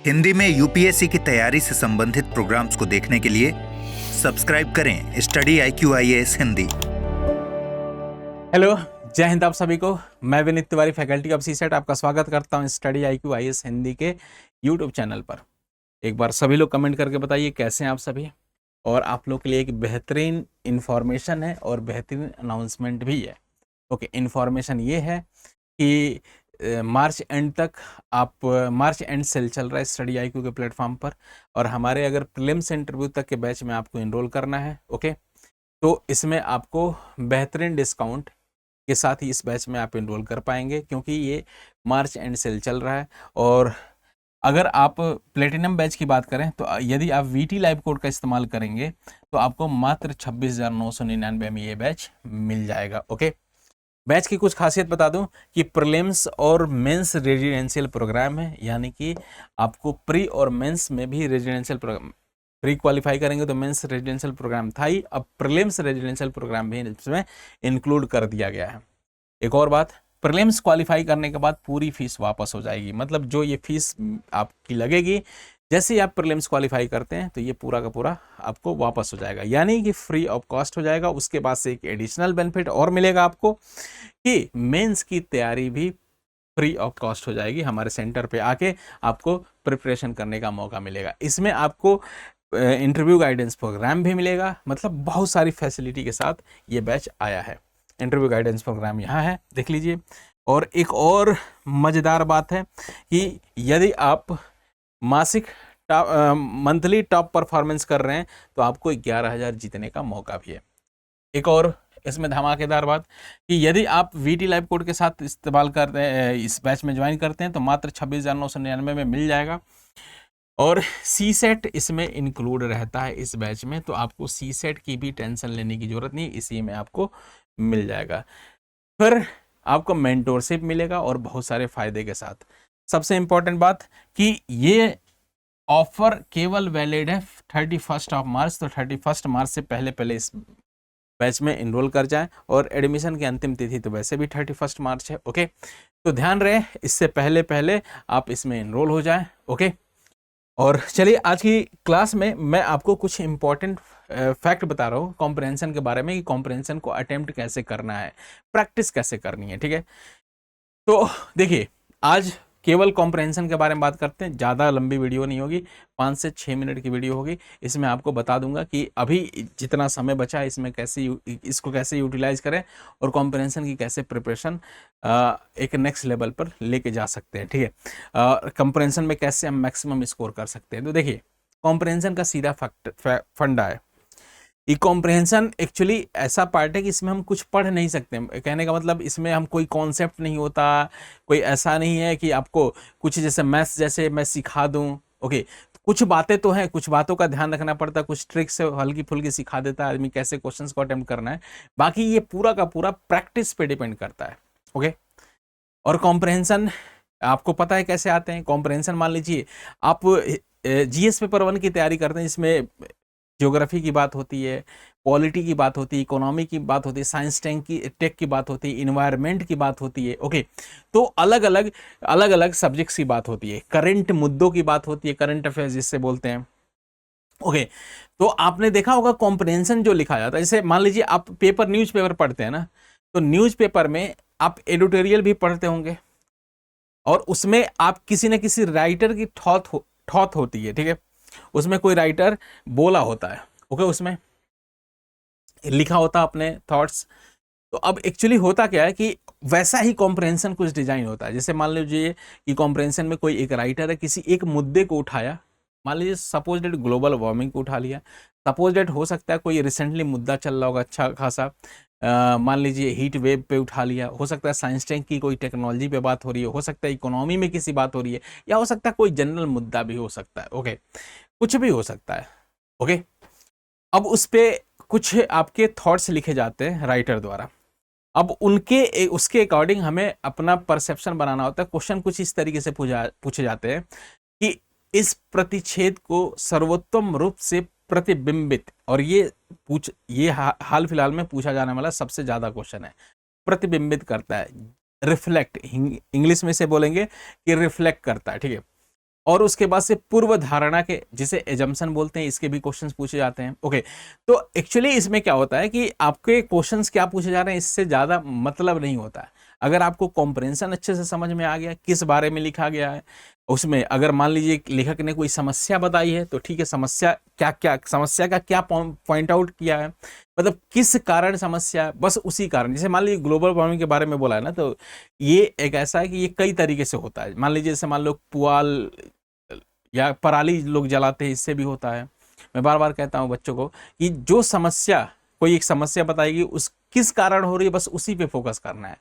हिंदी में यूपीएससी की तैयारी से संबंधित प्रोग्राम्स को देखने के लिए सब्सक्राइब करें study IQ IAS Hindi. Hello, जय हिंद आप सभी को। मैं Vineet Tiwari, faculty of CSAT, आपका स्वागत करता हूं स्टडी IQ IAS हिंदी के यूट्यूब चैनल पर। एक बार सभी लोग कमेंट करके बताइए कैसे हैं आप सभी। और आप लोग के लिए एक बेहतरीन इन्फॉर्मेशन है और बेहतरीन अनाउंसमेंट भी है। ओके, इन्फॉर्मेशन ये है कि मार्च एंड तक आप मार्च एंड सेल चल रहा है स्टडी IQ के प्लेटफॉर्म पर, और हमारे अगर प्रीलिम्स इंटरव्यू तक के बैच में आपको इनरोल करना है, ओके, तो इसमें आपको बेहतरीन डिस्काउंट के साथ ही इस बैच में आप इनरोल कर पाएंगे, क्योंकि ये मार्च एंड सेल चल रहा है। और अगर आप प्लेटिनम बैच की बात करें तो यदि आप VT लाइव कोड का इस्तेमाल करेंगे तो आपको मात्र 26,999 में ये बैच मिल जाएगा। ओके, बैच की कुछ खासियत बता दूं कि प्रीलिम्स और मेंस रेजिडेंशियल प्रोग्राम है, यानी कि आपको प्री और मेंस में भी रेजिडेंशियल प्रोग्राम, प्री क्वालिफाई करेंगे तो मेंस रेजिडेंशियल प्रोग्राम था ही, अब प्रीलिम्स रेजिडेंशियल प्रोग्राम भी इसमें इंक्लूड कर दिया गया है। एक और बात, प्रीलिम्स क्वालिफाई करने के बाद पूरी फीस वापस हो जाएगी, मतलब जो ये फीस आपकी लगेगी जैसे ही आप प्रीलिम्स क्वालिफाई करते हैं तो ये पूरा का पूरा आपको वापस हो जाएगा, यानी कि फ्री ऑफ कॉस्ट हो जाएगा। उसके बाद से एक एडिशनल बेनिफिट और मिलेगा आपको कि मेंस की तैयारी भी फ्री ऑफ कॉस्ट हो जाएगी। हमारे सेंटर पे आके आपको प्रिपरेशन करने का मौका मिलेगा। इसमें आपको इंटरव्यू गाइडेंस प्रोग्राम भी मिलेगा, मतलब बहुत सारी फैसिलिटी के साथ ये बैच आया है। इंटरव्यू गाइडेंस प्रोग्राम यहाँ है, देख लीजिए। और एक और मज़ेदार बात है कि यदि आप मासिक मंथली टॉप परफॉर्मेंस कर रहे हैं तो आपको 11,000 जीतने का मौका भी है। एक और इसमें धमाकेदार बात कि यदि आप VT लाइव कोड के साथ इस्तेमाल करते हैं, इस बैच में ज्वाइन करते हैं तो मात्र 26,999 में मिल जाएगा। और CSET इसमें इंक्लूड रहता है इस बैच में, तो आपको CSET की भी टेंशन लेने की जरूरत नहीं, इसी में आपको मिल जाएगा। फिर आपको मेंटोरशिप मिलेगा और बहुत सारे फायदे के साथ। सबसे इंपॉर्टेंट बात कि ये ऑफर केवल वैलिड है 31 मार्च, तो 31 मार्च से पहले पहले इस बैच में इनरोल कर जाएं। और एडमिशन की अंतिम तिथि तो वैसे भी 31 मार्च है। ओके, तो ध्यान रहे इससे पहले पहले आप इसमें इनरोल हो जाएं। ओके, और चलिए आज की क्लास में मैं आपको कुछ इंपॉर्टेंट फैक्ट बता रहा हूँ कॉम्प्रहेंशन के बारे में, कि कॉम्प्रहेंशन को अटेम्प्ट कैसे करना है, प्रैक्टिस कैसे करनी है। ठीक है, तो देखिए आज केवल कॉम्प्रहेंशन के बारे में बात करते हैं। ज़्यादा लंबी वीडियो नहीं होगी, 5 से 6 मिनट की वीडियो होगी। इसमें आपको बता दूंगा कि अभी जितना समय बचा है इसमें कैसे इसको कैसे यूटिलाइज करें और कॉम्प्रहेंशन की कैसे प्रिपरेशन एक नेक्स्ट लेवल पर लेके जा सकते हैं। ठीक है, कॉम्प्रहेंशन में कैसे हम मैक्सिमम स्कोर कर सकते हैं। तो देखिए, कॉम्प्रहेंशन का सीधा फंडा है। ई कॉम्प्रहेंशन एक्चुअली ऐसा पार्ट है कि इसमें हम कुछ पढ़ नहीं सकते। कहने का मतलब इसमें हम कोई कॉन्सेप्ट नहीं होता, कोई ऐसा नहीं है कि आपको कुछ जैसे मैथ्स जैसे मैं सिखा दूं। ओके, कुछ बातें तो हैं, कुछ बातों का ध्यान रखना पड़ता है, कुछ ट्रिक्स हल्की फुल्की सिखा देता है आदमी कैसे क्वेश्चंस को अटेम्प्ट करना है। बाकी ये पूरा का पूरा प्रैक्टिस पे डिपेंड करता है। ओके, और कॉम्प्रहेंशन आपको पता है कैसे आते हैं। कॉम्प्रहेंशन मान लीजिए आप GS पेपर 1 की तैयारी करते हैं, इसमें ज्योग्राफी की बात होती है, पॉलिटी की बात होती है, इकोनॉमी की बात होती है, साइंस टेक की बात होती है, इन्वायरमेंट की बात होती है। ओके, तो अलग अलग सब्जेक्ट्स की बात होती है, करंट मुद्दों की बात होती है, करंट अफेयर्स जिससे बोलते हैं। ओके, तो आपने देखा होगा कॉम्प्रहेंशन जो लिखा जाता है, जैसे मान लीजिए आप न्यूज़पेपर पढ़ते हैं ना, तो न्यूज़पेपर में आप एडिटोरियल भी पढ़ते होंगे और उसमें आप किसी न किसी राइटर की थॉट होती है। ठीक है, उसमें कोई राइटर बोला होता है। ओके, उसमें लिखा होता अपने थॉट्स। तो अब एक्चुअली होता क्या है कि वैसा ही कॉम्प्रहेंशन कुछ डिजाइन होता है। जैसे मान लीजिए कि कॉम्प्रहेंशन में कोई एक राइटर है, किसी एक मुद्दे को उठाया, मान लीजिए सपोज डेट ग्लोबल वार्मिंग को उठा लिया, सपोज डेट हो सकता है कोई रिसेंटली मुद्दा चल रहा होगा अच्छा खासा, मान लीजिए हीट वेव पे उठा लिया, हो सकता है साइंस टेक की कोई टेक्नोलॉजी पे बात हो रही है, हो सकता है इकोनॉमी में किसी बात हो रही है, या हो सकता है कोई जनरल मुद्दा भी हो सकता है। ओके, कुछ भी हो सकता है। ओके, अब उस पे कुछ आपके थॉट्स लिखे जाते हैं राइटर द्वारा। अब उसके अकॉर्डिंग हमें अपना परसेप्शन बनाना होता है। क्वेश्चन कुछ इस तरीके से पूछे जाते हैं कि इस प्रतिच्छेद को सर्वोत्तम रूप से प्रतिबिंबित, और ये हाल फिलहाल में पूछा जाने वाला सबसे ज्यादा क्वेश्चन है, प्रतिबिंबित करता है, रिफ्लेक्ट, इंग्लिश में से बोलेंगे कि रिफ्लेक्ट करता है। ठीक है, और उसके बाद से पूर्व धारणा के, जिसे एजम्पशन बोलते हैं, इसके भी क्वेश्चंस पूछे जाते हैं। ओके, तो एक्चुअली इसमें क्या होता है कि आपके क्वेश्चंस क्या पूछे जा रहे हैं इससे ज़्यादा मतलब नहीं होता है। अगर आपको कॉम्प्रहेंशन अच्छे से समझ में आ गया, किस बारे में लिखा गया है, उसमें अगर मान लीजिए लेखक ने कोई समस्या बताई है तो ठीक है, समस्या का क्या पॉइंट आउट किया है, मतलब किस कारण समस्या है, बस उसी कारण। जैसे मान लीजिए ग्लोबल वार्मिंग के बारे में बोला है ना, तो ये एक ऐसा है कि ये कई तरीके से होता है। मान लीजिए जैसे मान लो पुआल या पराली लोग जलाते हैं, इससे भी होता है। मैं बार बार कहता हूँ बच्चों को कि जो समस्या, कोई एक समस्या बताएगी, उस किस कारण हो रही है, बस उसी पे फोकस करना है।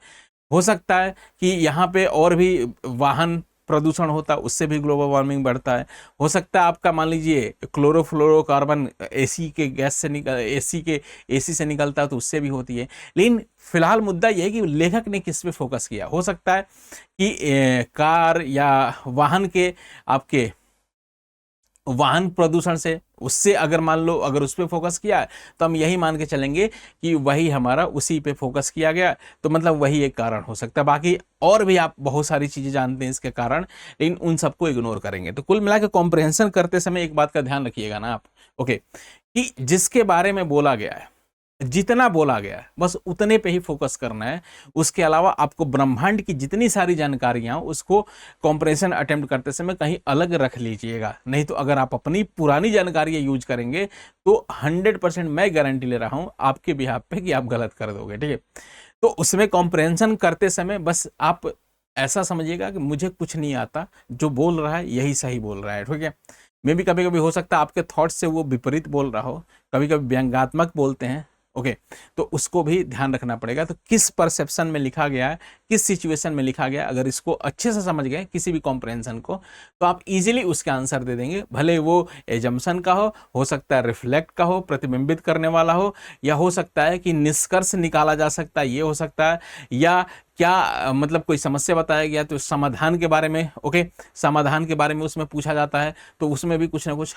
हो सकता है कि यहाँ पे और भी वाहन प्रदूषण होता है, उससे भी ग्लोबल वार्मिंग बढ़ता है। हो सकता है आपका मान लीजिए क्लोरोफ्लोरोकार्बन एसी के गैस से एसी से निकलता है, तो उससे भी होती है। लेकिन फिलहाल मुद्दा यह है कि लेखक ने किस पे फोकस किया। हो सकता है कि कार या वाहन के आपके वाहन प्रदूषण से, उससे अगर मान लो अगर उस पर फोकस किया है, तो हम यही मान के चलेंगे कि वही हमारा उसी पे फोकस किया गया, तो मतलब वही एक कारण हो सकता है। बाकी और भी आप बहुत सारी चीजें जानते हैं इसके कारण, लेकिन उन सबको इग्नोर करेंगे। तो कुल मिलाकर कॉम्प्रहेंशन करते समय एक बात का ध्यान रखिएगा ना आप, ओके, कि जिसके बारे में बोला गया है, जितना बोला गया है बस उतने पे ही फोकस करना है। उसके अलावा आपको ब्रह्मांड की जितनी सारी जानकारियां, उसको कॉम्प्रेशन अटेम्प्ट करते समय कहीं अलग रख लीजिएगा। नहीं तो अगर आप अपनी पुरानी जानकारियां यूज करेंगे तो 100% मैं गारंटी ले रहा हूं आपके बिहाफ पे कि आप गलत कर दोगे, ठीक है। तो उसमें कॉम्प्रहेंशन करते समय बस आप ऐसा समझिएगा कि मुझे कुछ नहीं आता, जो बोल रहा है यही सही बोल रहा है, ठीक है। मे भी कभी कभी हो सकता है आपके थॉट्स से वो विपरीत बोल रहा हो, कभी कभी व्यंग्यात्मक बोलते हैं, ओके, तो उसको भी ध्यान रखना पड़ेगा। तो किस परसेप्शन में लिखा गया है, किस सिचुएशन में लिखा गया, अगर इसको अच्छे से समझ गए किसी भी कॉम्प्रहेंशन को, तो आप इजीली उसके आंसर दे देंगे। भले वो एजम्पशन का हो सकता है रिफ्लेक्ट का हो, प्रतिबिंबित करने वाला हो, या हो सकता है कि निष्कर्ष निकाला जा सकता है, ये हो सकता है, या क्या मतलब कोई समस्या बताया गया तो समाधान के बारे में, ओके, समाधान के बारे में उसमें पूछा जाता है, तो उसमें भी कुछ ना कुछ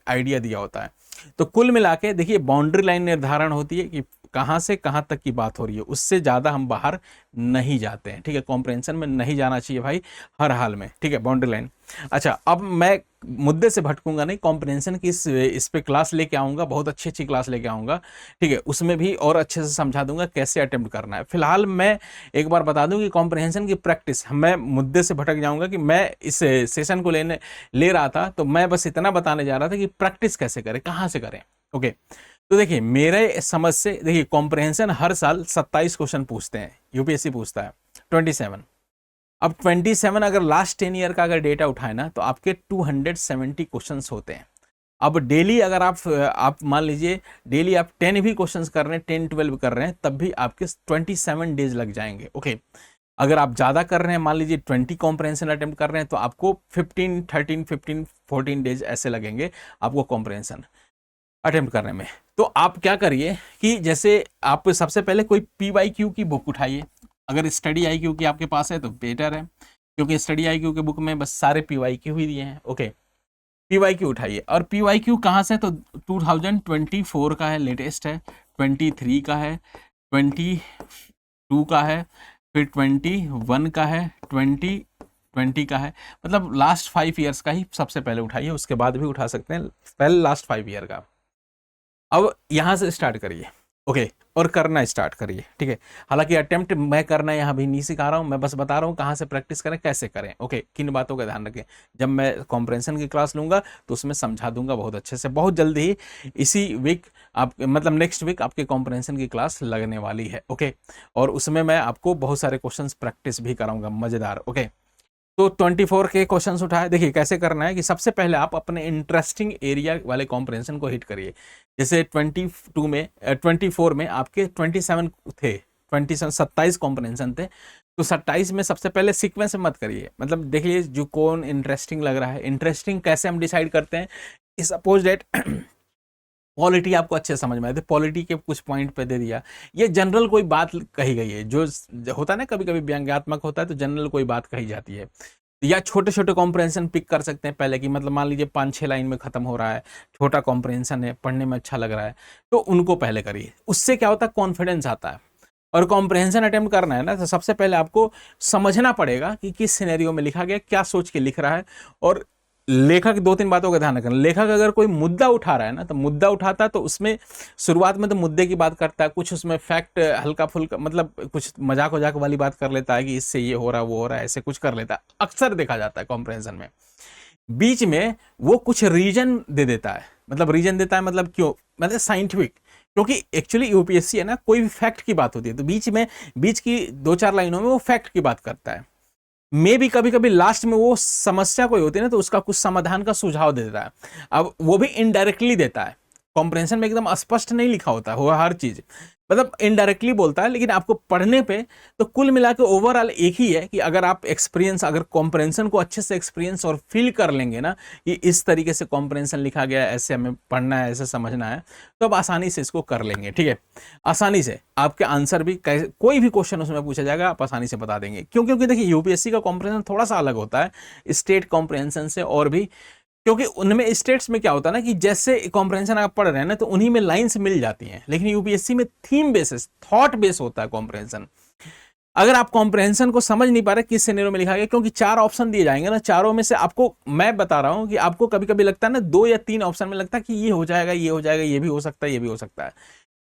आइडिया दिया होता है। तो कुल मिला के देखिए, बाउंड्री लाइन निर्धारण होती है कि कहां से कहां तक की बात हो रही है, उससे ज्यादा हम बाहर नहीं जाते हैं, ठीक है। कॉम्प्रहेंशन में नहीं जाना चाहिए भाई हर हाल में, ठीक है, बाउंड्री लाइन। अच्छा, अब मैं मुद्दे से भटकूंगा नहीं, कॉम्प्रहेंशन की इस पे क्लास लेके आऊंगा, बहुत अच्छी अच्छी क्लास लेके आऊंगा, ठीक है। उसमें भी और अच्छे से समझा दूंगा कैसे अटेम्प्ट करना है। फिलहाल मैं एक बार बता दूं कि कॉम्प्रहेंशन की प्रैक्टिस, मैं मुद्दे से भटक जाऊंगा कि मैं इस सेशन को ले रहा था, तो मैं बस इतना बताने जा रहा था कि प्रैक्टिस कैसे करें, कहां से करें, ओके। तो देखिए, मेरे समझ से देखिए, कॉम्प्रहेंशन हर साल 27 क्वेश्चन पूछते हैं, यूपीएससी पूछता है 27। अब 27 अगर लास्ट 10 ईयर का अगर डेटा उठाए ना, तो आपके 270 क्वेश्चंस होते हैं। अब डेली अगर आप मान लीजिए डेली आप 10 भी क्वेश्चंस कर रहे हैं, 10-12 कर रहे हैं, तब भी आपके 27 डेज लग जाएंगे, ओके। अगर आप ज्यादा कर रहे हैं, मान लीजिए 20 कॉम्प्रहेंशन अटेम्प्ट कर रहे हैं, तो आपको 14 डेज ऐसे लगेंगे आपको कॉम्प्रहेंशन अटेम्प्ट करने में। तो आप क्या करिए कि जैसे आप सबसे पहले कोई PYQ की बुक उठाइए। अगर स्टडी IQ की आपके पास है तो बेटर है, क्योंकि स्टडी IQ के बुक में बस सारे PYQ ही दिए हैं, ओके। PYQ उठाइए, और PYQ कहाँ से, तो 2024 का है, लेटेस्ट है, 23 का है, 22 का है, फिर 21 का है, 2020 का है। मतलब लास्ट 5 ईयर्स का ही सबसे पहले उठाइए, उसके बाद भी उठा सकते हैं, पहले लास्ट 5 ईयर का। अब यहां से स्टार्ट करिए, ओके, और करना स्टार्ट करिए, ठीक है। हालांकि अटेम्प्ट मैं करना यहाँ भी नहीं सिखा रहा हूँ, मैं बस बता रहा हूँ कहाँ से प्रैक्टिस करें, कैसे करें, ओके। किन बातों का ध्यान रखें, जब मैं कॉम्प्रहेंशन की क्लास लूंगा तो उसमें समझा दूंगा बहुत अच्छे से। बहुत जल्दी ही इसी वीक आप मतलब नेक्स्ट वीक आपके कॉम्प्रहेंशन की क्लास लगने वाली है, ओके। और उसमें मैं आपको बहुत सारे क्वेश्चन प्रैक्टिस भी कराऊंगा, मजेदार, ओके। तो 24 के क्वेश्चंस उठाए। देखिए कैसे करना है कि सबसे पहले आप अपने इंटरेस्टिंग एरिया वाले कॉम्प्रहेंशन को हिट करिए। जैसे 24 में आपके 27 थे, 27 कॉम्प्रहेंशन थे, तो 27 में सबसे पहले सीक्वेंस में मत करिए, मतलब देखिए जो कौन इंटरेस्टिंग लग रहा है। इंटरेस्टिंग कैसे हम डिसाइड करते हैं, सपोज डेट पॉलिटी आपको अच्छे समझ में आए, पॉलिटी के कुछ पॉइंट पे दे दिया, ये जनरल कोई बात कही गई है, जो होता है ना कभी कभी व्यंग्यात्मक होता है, तो जनरल कोई बात कही जाती है। या छोटे छोटे कॉम्प्रहेंशन पिक कर सकते हैं पहले की, मतलब मान लीजिए 5-6 लाइन में खत्म हो रहा है, छोटा कॉम्प्रहेंशन है, पढ़ने में अच्छा लग रहा है, तो उनको पहले करिए। उससे क्या होता है, कॉन्फिडेंस आता है। और कॉम्प्रहेंशन अटेम्प्ट करना है ना, तो सबसे पहले आपको समझना पड़ेगा कि किस सिनेरियो में लिखा गया, क्या सोच के लिख रहा है, और लेखक 2-3 बातों का ध्यान रखना। लेखक अगर कोई मुद्दा उठा रहा है ना, तो मुद्दा उठाता है तो उसमें शुरुआत में तो मुद्दे की बात करता है, कुछ उसमें फैक्ट हल्का फुल्का मतलब कुछ मजाक वजाक वाली बात कर लेता है कि इससे ये हो रहा है वो हो रहा है, ऐसे कुछ कर लेता है, अक्सर देखा जाता है कॉम्प्रहेंशन में। बीच में वो कुछ रीजन दे देता है, मतलब रीजन देता है मतलब क्यों, मतलब साइंटिफिक, क्योंकि एक्चुअली यूपीएससी है ना, कोई भी फैक्ट की बात होती है तो बीच की 2-4 लाइनों में वो फैक्ट की बात करता है। मे भी कभी कभी लास्ट में वो समस्या कोई होती है ना, तो उसका कुछ समाधान का सुझाव दे देता है। अब वो भी इनडायरेक्टली देता है, कॉम्प्रहेंशन में एकदम स्पष्ट नहीं लिखा होता है वो हर चीज, मतलब इनडायरेक्टली बोलता है। लेकिन आपको पढ़ने पे तो कुल मिला के ओवरऑल एक ही है कि अगर आप एक्सपीरियंस, अगर कॉम्प्रहेंशन को अच्छे से एक्सपीरियंस और फील कर लेंगे ना कि इस तरीके से कॉम्प्रहेंशन लिखा गया है, ऐसे हमें पढ़ना है, ऐसे समझना है, तो आप आसानी से इसको कर लेंगे। ठीक है, आसानी से आपके आंसर भी कोई भी क्वेश्चन उसमें पूछा जाएगा आप आसानी से बता देंगे। क्यों? क्योंकि देखिए यूपीएससी का कॉम्प्रहेंशन थोड़ा सा अलग होता है स्टेट कॉम्प्रहेंशन से, और भी क्योंकि उनमें स्टेट्स में क्या होता है ना कि जैसे कॉम्प्रहेंशन आप पढ़ रहे हैं ना तो उन्हीं में लाइंस मिल जाती हैं, लेकिन यूपीएससी में थीम बेसिस, थॉट बेस होता है कॉम्प्रहेंशन। अगर आप कॉम्प्रहेंशन को समझ नहीं पा रहे किस सिनेरियो में लिखा गया, क्योंकि 4 ऑप्शन दिए जाएंगे ना, चारों में से आपको मैं बता रहा हूं कि आपको कभी कभी लगता है ना 2 या 3 ऑप्शन में लगता है कि ये हो जाएगा, ये हो जाएगा, ये भी हो सकता है, ये भी हो सकता है,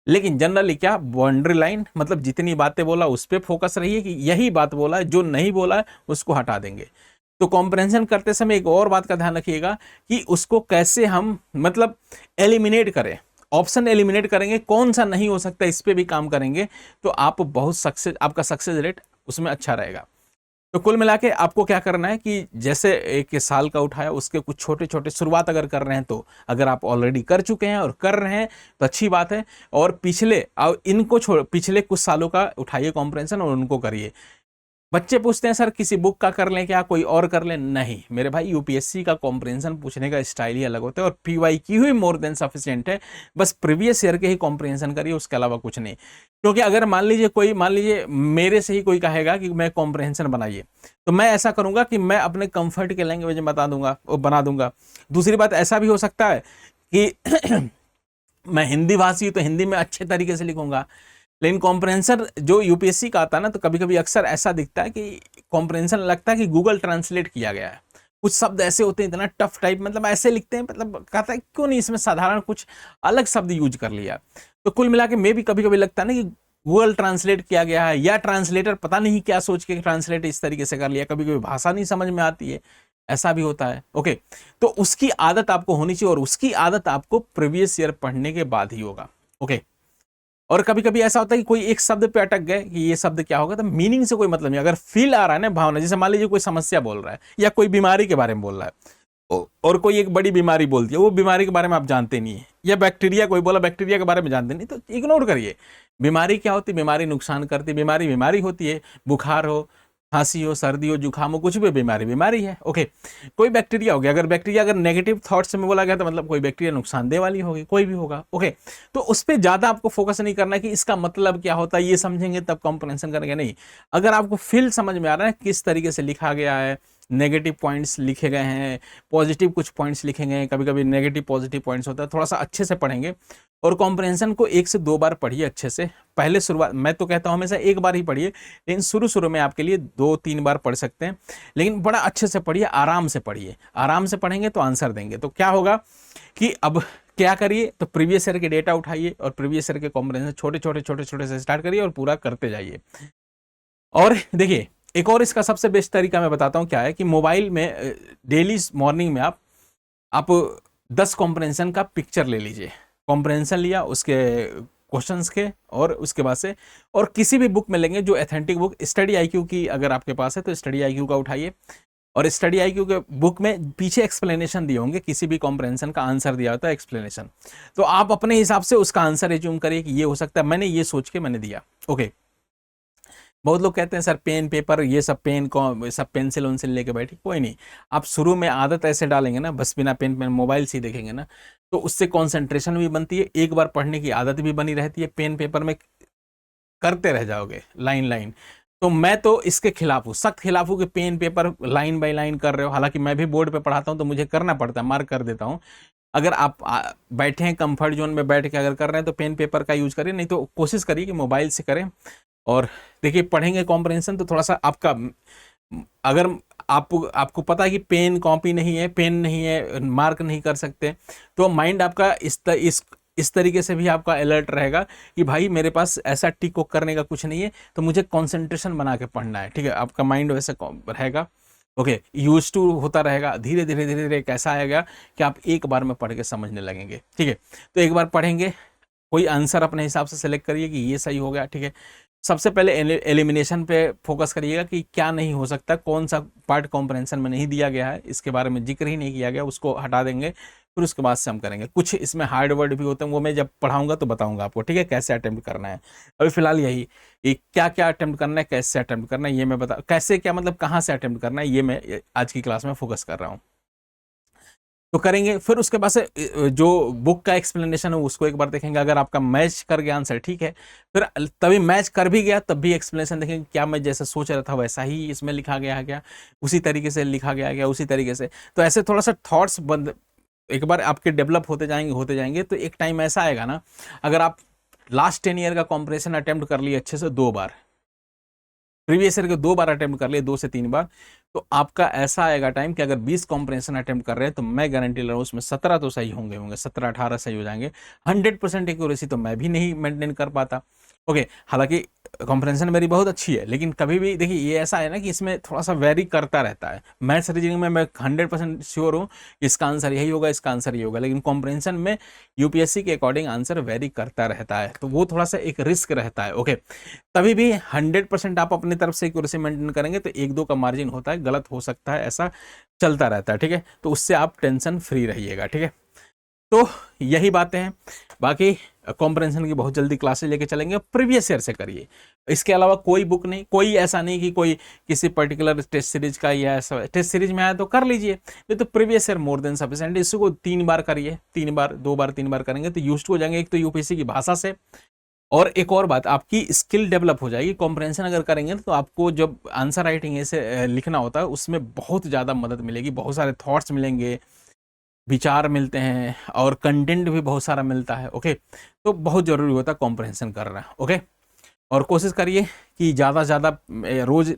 लेकिन जनरली क्या, बाउंड्री लाइन मतलब जितनी बातें बोला उस पर फोकस रहिए कि यही बात बोला है, जो नहीं बोला है उसको हटा देंगे। तो कॉम्प्रहेंशन करते समय एक और बात का ध्यान रखिएगा कि उसको कैसे हम मतलब एलिमिनेट करें, ऑप्शन एलिमिनेट करेंगे, कौन सा नहीं हो सकता इस पे भी काम करेंगे, तो आप बहुत सक्सेस, आपका सक्सेस रेट उसमें अच्छा रहेगा। तो कुल मिला के आपको क्या करना है कि जैसे एक साल का उठाया उसके कुछ छोटे छोटे शुरुआत अगर कर रहे हैं, तो अगर आप ऑलरेडी कर चुके हैं और कर रहे हैं तो अच्छी बात है, और पिछले इनको छोड़ पिछले कुछ सालों का उठाइए कॉम्प्रहेंशन और उनको करिए। बच्चे पूछते हैं सर किसी बुक का कर लें क्या, कोई और कर लें? नहीं मेरे भाई, यूपीएससी का कॉम्प्रहेंशन पूछने का स्टाइल ही अलग होता है, और पीवाईक्यू ही मोर देन सफिशिएंट है। बस प्रीवियस ईयर के ही कॉम्प्रहेंशन करिए, उसके अलावा कुछ नहीं। क्योंकि अगर मान लीजिए मेरे से ही कोई कहेगा कि मैं कॉम्प्रहेंशन बनाइए, तो मैं ऐसा करूंगा कि मैं अपने कंफर्ट के लैंग्वेज में बना दूंगा। दूसरी बात, ऐसा भी हो सकता है कि मैं हिंदी भाषी हूं तो हिंदी में अच्छे तरीके से लिखूंगा, लेकिन कॉम्प्रहेंशन जो यूपीएससी का आता है ना, तो कभी कभी अक्सर ऐसा दिखता है कि कॉम्प्रहेंशन लगता है कि गूगल ट्रांसलेट किया गया है। कुछ शब्द ऐसे होते हैं इतना टफ टाइप, मतलब ऐसे लिखते हैं, मतलब कहता है क्यों नहीं इसमें साधारण कुछ अलग शब्द यूज कर लिया। तो कुल मिला के मैं भी कभी कभी लगता है ना कि गूगल ट्रांसलेट किया गया है, या ट्रांसलेटर पता नहीं क्या सोच के ट्रांसलेट इस तरीके से कर लिया, कभी कभी भाषा नहीं समझ में आती है, ऐसा भी होता है। ओके, तो उसकी आदत आपको होनी चाहिए, और उसकी आदत आपको प्रीवियस ईयर पढ़ने के बाद ही होगा। ओके, और कभी कभी ऐसा होता है कि कोई एक शब्द पे अटक गए कि ये शब्द क्या होगा, तो मीनिंग से कोई मतलब नहीं, अगर फील आ रहा है ना, भावना, जैसे मान लीजिए कोई समस्या बोल रहा है या कोई बीमारी के बारे में बोल रहा है, और कोई एक बड़ी बीमारी बोल दिया, वो बीमारी के बारे में आप जानते नहीं है, या बैक्टीरिया कोई बोला, बैक्टीरिया के बारे में जानते नहीं, तो इग्नोर करिए। बीमारी क्या होती है? बीमारी नुकसान करती है, बीमारी होती है, बुखार हो, खांसी हो, सर्दी हो, जुकाम हो, कुछ भी बीमारी है। ओके, कोई बैक्टीरिया हो गया, अगर नेगेटिव थॉट्स में बोला गया तो मतलब कोई बैक्टीरिया नुकसानदेह वाली होगी, कोई भी होगा। ओके, तो उस पर ज्यादा आपको फोकस नहीं करना है कि इसका मतलब क्या होता है, ये समझेंगे तब कॉम्प्रहेंशन करेंगे, नहीं। अगर आपको फील समझ में आ रहा है किस तरीके से लिखा गया है, नेगेटिव पॉइंट्स लिखे गए हैं, पॉजिटिव कुछ पॉइंट्स लिखे गए हैं, कभी कभी नेगेटिव पॉजिटिव पॉइंट्स होता है, थोड़ा सा अच्छे से पढ़ेंगे। और कॉम्प्रहेंशन को 1 से 2 बार पढ़िए अच्छे से। पहले शुरुआत, मैं तो कहता हूं हमेशा 1 बार ही पढ़िए, लेकिन शुरू में आपके लिए 2-3 बार पढ़ सकते हैं, लेकिन बड़ा अच्छे से पढ़िए, आराम से पढ़िए। आराम से पढ़ेंगे तो आंसर देंगे। तो क्या होगा कि अब क्या करिए, तो प्रीवियस ईयर के डेटा उठाइए और प्रीवियस ईयर के कॉम्प्रहेंशन छोटे से स्टार्ट करिए और पूरा करते जाइए। और देखिए, एक और इसका सबसे बेस्ट तरीका मैं बताता हूं क्या है, कि मोबाइल में डेली मॉर्निंग में आप 10 कॉम्प्रहेंशन का पिक्चर ले लीजिए। कॉम्प्रहेंशन लिया, उसके क्वेश्चंस के, और उसके बाद से, और किसी भी बुक में लेंगे जो एथेंटिक बुक, स्टडी आईक्यू की अगर आपके पास है तो स्टडी आईक्यू का उठाइए, और स्टडी आईक्यू के बुक में पीछे एक्सप्लेनेशन दिए होंगे, किसी भी कॉम्प्रहेंशन का आंसर दिया होता है एक्सप्लेनेशन, तो आप अपने हिसाब से उसका आंसर एज्यूम करिए कि ये हो सकता है, मैंने ये सोच के मैंने दिया। ओके, बहुत लोग कहते हैं सर पेन पेपर ये सब सब पेंसिल उनसिल लेके बैठी, कोई नहीं, आप शुरू में आदत ऐसे डालेंगे ना, बस बिना पेन मोबाइल से देखेंगे ना, तो उससे कंसंट्रेशन भी बनती है, एक बार पढ़ने की आदत भी बनी रहती है, पेन पेपर में करते रह जाओगे लाइन। तो मैं तो इसके खिलाफ हूँ, सख्त खिलाफ हूँ कि pen paper line by line कर रहे हो। हालांकि मैं भी बोर्ड पे पढ़ाता हूँ तो मुझे करना पड़ता है, मार्क कर देता हूँ। अगर आप बैठे हैं कंफर्ट जोन में बैठ के अगर कर रहे हैं तो पेन पेपर का यूज करिए, नहीं तो कोशिश करिए कि मोबाइल से करें। और देखिए, पढ़ेंगे कॉम्प्रहेंशन तो थोड़ा सा आपका, अगर आपको पता है कि पेन कॉपी नहीं है, पेन नहीं है, मार्क नहीं कर सकते, तो माइंड आपका इस तरीके से भी आपका अलर्ट रहेगा कि भाई मेरे पास ऐसा टिक वॉक करने का कुछ नहीं है, तो मुझे कंसंट्रेशन बना के पढ़ना है, ठीक है। आपका माइंड वैसे रहेगा, ओके, यूज टू होता रहेगा। धीरे धीरे धीरे धीरे कैसा आएगा कि आप एक बार में पढ़ के समझने लगेंगे, ठीक है। तो एक बार पढ़ेंगे, कोई आंसर अपने हिसाब से सेलेक्ट करिए कि ये सही हो गया, ठीक है। सबसे पहले एलिमिनेशन पे फोकस करिएगा कि क्या नहीं हो सकता, कौन सा पार्ट कॉम्प्रहेंशन में नहीं दिया गया है, इसके बारे में जिक्र ही नहीं किया गया, उसको हटा देंगे। फिर उसके बाद से हम करेंगे। कुछ इसमें हार्ड वर्ड भी होते हैं, वो मैं जब पढ़ाऊंगा तो बताऊंगा आपको, ठीक है, कैसे अटेम्प्ट करना है। अभी फिलहाल यही क्या क्या अटेम्प्ट करना है, कैसे अटेम्प्ट करना है, ये मैं बता, कैसे क्या मतलब कहाँ से अटेम्प्ट करना है, ये मैं आज की क्लास में फोकस कर रहा हूँ। तो करेंगे। फिर उसके बाद से जो बुक का एक्सप्लेनेशन है उसको एक बार देखेंगे। अगर आपका मैच कर गया आंसर, ठीक है, फिर तभी मैच कर भी गया तब भी एक्सप्लेनेशन देखेंगे, क्या मैं जैसे सोच रहा था वैसा ही इसमें लिखा गया है क्या, उसी तरीके से लिखा गया है क्या, उसी तरीके से। तो ऐसे थोड़ा सा थॉट्स बंद एक बार आपके डेवलप होते जाएंगे तो एक टाइम ऐसा आएगा ना, अगर आप लास्ट 10 ईयर का कॉम्प्रिहेंशन अटेम्प्ट कर लिए अच्छे से 2 बार, प्रीवियस ईयर के 2 बार अटेम्प्ट कर लिए, 2 से 3 बार, तो आपका ऐसा आएगा टाइम कि अगर 20 कॉम्प्रिहेंशन अटेम्प्ट कर रहे हैं तो मैं गारंटी ले रहा हूँ उसमें 17 तो सही होंगे, 17-18 सही हो जाएंगे। 100% एक्यूरेसी तो मैं भी नहीं मेंटेन कर पाता, ओके। हालांकि कॉम्प्रिहेंशन मेरी बहुत अच्छी है, लेकिन कभी भी देखिए ये ऐसा है ना कि इसमें थोड़ा सा वेरी करता रहता है। मैथ्स रीजनिंग में मैं 100% श्योर हूँ कि इसका आंसर यही होगा, इसका आंसर ये होगा, लेकिन कॉम्प्रिहेंशन में यूपीएससी के अकॉर्डिंग आंसर वेरी करता रहता है, तो वो थोड़ा सा एक रिस्क रहता है, ओके। तभी भी 100% आप अपनी तरफ से एक्यूरेसी मेंटेन करेंगे तो 1-2 का मार्जिन होता है, गलत हो सकता है, ऐसा चलता रहता है, ठीक है। तो उससे आप टेंशन फ्री रहिएगा, ठीक है। तो यही बातें हैं। बाकी कॉम्प्रिहेंशन की बहुत जल्दी क्लासेस लेके चलेंगे, प्रीवियस ईयर से करिए। इसके अलावा कोई बुक नहीं, कोई ऐसा नहीं कि कोई किसी पर्टिकुलर टेस्ट सीरीज का या ऐसा टेस्ट सीरीज में आया तो कर लीजिए, नहीं तो previous year more than sufficient. इसको 3 बार करिए, 3 बार, 2 बार 3 बार करेंगे तो यूज्ड हो जाएंगे, एक तो यूपीएससी की भाषा से, और एक और बात आपकी स्किल डेवलप हो जाएगी। कॉम्प्रिहेंशन अगर करेंगे तो आपको जब आंसर राइटिंग ऐसे लिखना होता है उसमें बहुत ज़्यादा मदद मिलेगी, बहुत सारे थॉट्स मिलेंगे, विचार मिलते हैं, और कंटेंट भी बहुत सारा मिलता है, ओके। तो बहुत ज़रूरी होता है कॉम्प्रिहेंशन करना, ओके। और कोशिश करिए कि ज़्यादा से ज़्यादा रोज़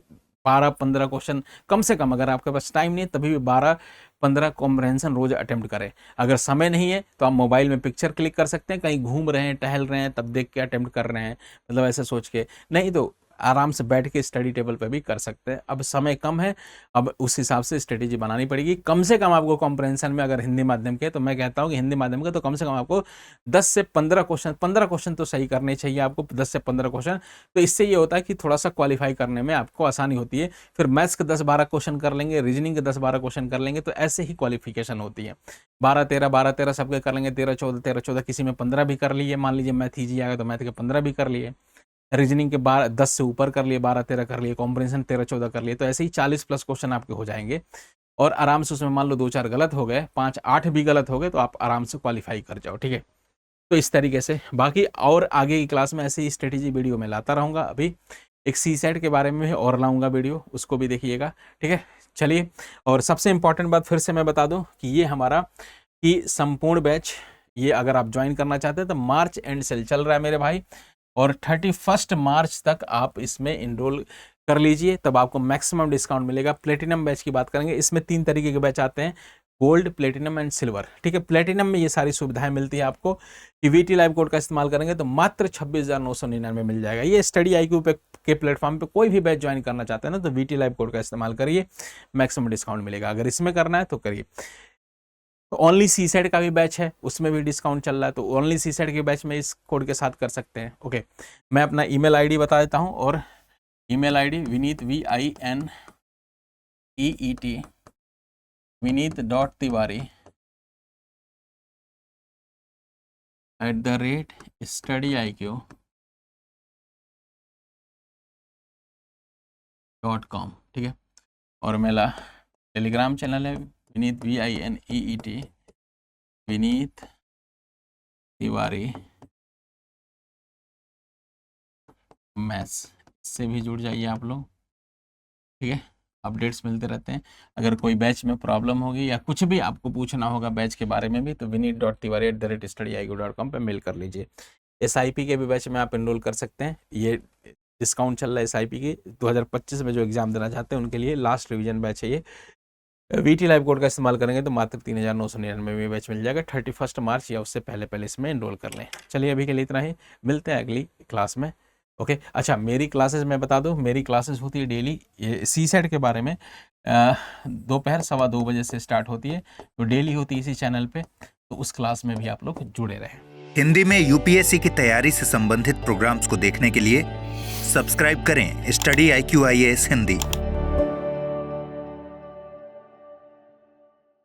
12-15 क्वेश्चन कम से कम, अगर आपके पास टाइम नहीं है तभी भी 12-15 कॉम्प्रिहेंशन रोज अटेम्प्ट करें। अगर समय नहीं है तो आप मोबाइल में पिक्चर क्लिक कर सकते हैं, कहीं घूम रहे हैं, टहल रहे हैं, तब देख के अटेम्प्ट कर रहे हैं, मतलब ऐसे सोच के, नहीं तो आराम से बैठ के स्टडी टेबल पे भी कर सकते हैं। अब समय कम है, अब उस हिसाब से स्ट्रेटेजी बनानी पड़ेगी। कम से कम आपको कॉम्प्रिहेंशन में अगर हिंदी माध्यम के, तो मैं कहता हूँ कि हिंदी माध्यम के तो कम से कम आपको 10 से 15 क्वेश्चन, 15 क्वेश्चन तो सही करने चाहिए आपको, 10 से 15 क्वेश्चन। तो इससे ये होता है कि थोड़ा सा क्वालिफाई करने में आपको आसानी होती है। फिर मैथ्स के 10-12 क्वेश्चन कर लेंगे, रीजनिंग के 10-12 क्वेश्चन कर लेंगे, तो ऐसे ही क्वालिफिकेशन होती है। 12-13 सबके कर लेंगे, 13-14 किसी में 15 भी कर लिए, मान लीजिए मैथ ईजी आ गया तो मैथ के 15 भी कर लिए, रीजनिंग के 10 से ऊपर कर लिए, 12-13 कर लिए, कॉम्प्रिहेंशन 13-14 कर लिए, तो ऐसे ही 40+ क्वेश्चन आपके हो जाएंगे। और आराम से उसमें मान लो 2-4 गलत हो गए, 5-8 भी गलत हो गए, तो आप आराम से क्वालिफाई कर जाओ, ठीक है। तो इस तरीके से बाकी और आगे की क्लास में ऐसे ही स्ट्रेटेजी वीडियो में लाता रहूँगा। अभी एक CSAT के बारे में और लाऊंगा वीडियो, उसको भी देखिएगा, ठीक है। चलिए, और सबसे इंपॉर्टेंट बात फिर से मैं बता दूं कि ये हमारा कि संपूर्ण बैच, ये अगर आप ज्वाइन करना चाहते हैं तो मार्च एंड सेल चल रहा है मेरे भाई, और 31 मार्च तक आप इसमें इनरोल कर लीजिए, तब आपको मैक्सिमम डिस्काउंट मिलेगा। प्लेटिनम बैच की बात करेंगे, इसमें 3 तरीके के बैच आते हैं, गोल्ड, प्लेटिनम एंड सिल्वर, ठीक है। प्लेटिनम में ये सारी सुविधाएं मिलती है आपको कि VT लाइव कोड का इस्तेमाल करेंगे तो मात्र 26,999 मिल जाएगा। ये स्टडी IQ पे के प्लेटफॉर्म पे कोई भी बैच ज्वाइन करना चाहते हैं ना, तो VT लाइव कोड का इस्तेमाल करिए, मैक्सिमम डिस्काउंट मिलेगा। अगर इसमें करना है तो करिए। तो ओनली CSAT का भी बैच है, उसमें भी डिस्काउंट चल रहा है, तो ओनली CSAT के बैच में इस कोड के साथ कर सकते हैं, ओके। मैं अपना ईमेल ID बता देता हूँ, और email ID Vineet VINEET vineet.tiwari@studyIQ.com, ठीक है। और मेरा टेलीग्राम चैनल है विनीत VINEET विनीत तिवारी मैथ्स, से भी जुड़ जाइए आप लोग, ठीक है। अपडेट्स मिलते रहते हैं। अगर कोई बैच में प्रॉब्लम होगी या कुछ भी आपको पूछना होगा बैच के बारे में भी, तो vineet.tiwari@studyIQ.com पे मेल कर लीजिए। SIP के भी बैच में आप एनरोल कर सकते हैं। ये डिस्काउंट चल रहा है SIP की 2025 में जो एग्जाम देना चाहते हैं उनके लिए लास्ट रिवीजन बैच है ये। VT लाइव कोड का इस्तेमाल करेंगे तो मात्र 3,999 में बैच मिल जाएगा 31 मार्च या उससे पहले पहले इसमें एनरोल कर लें। चलिए अभी के लिए इतना ही, मिलते हैं अगली क्लास में। ओके अच्छा, मेरी क्लासेस मैं बता दूं, मेरी क्लासेस होती है डेली CSET के बारे में, दोपहर 2:15 बजे से स्टार्ट होती है, तो डेली होती है इसी चैनल पे, तो उस क्लास में भी आप लोग जुड़े रहें। हिंदी में UPSC की तैयारी से संबंधित प्रोग्राम्स को देखने के लिए सब्सक्राइब करें स्टडी IQ IAS हिंदी।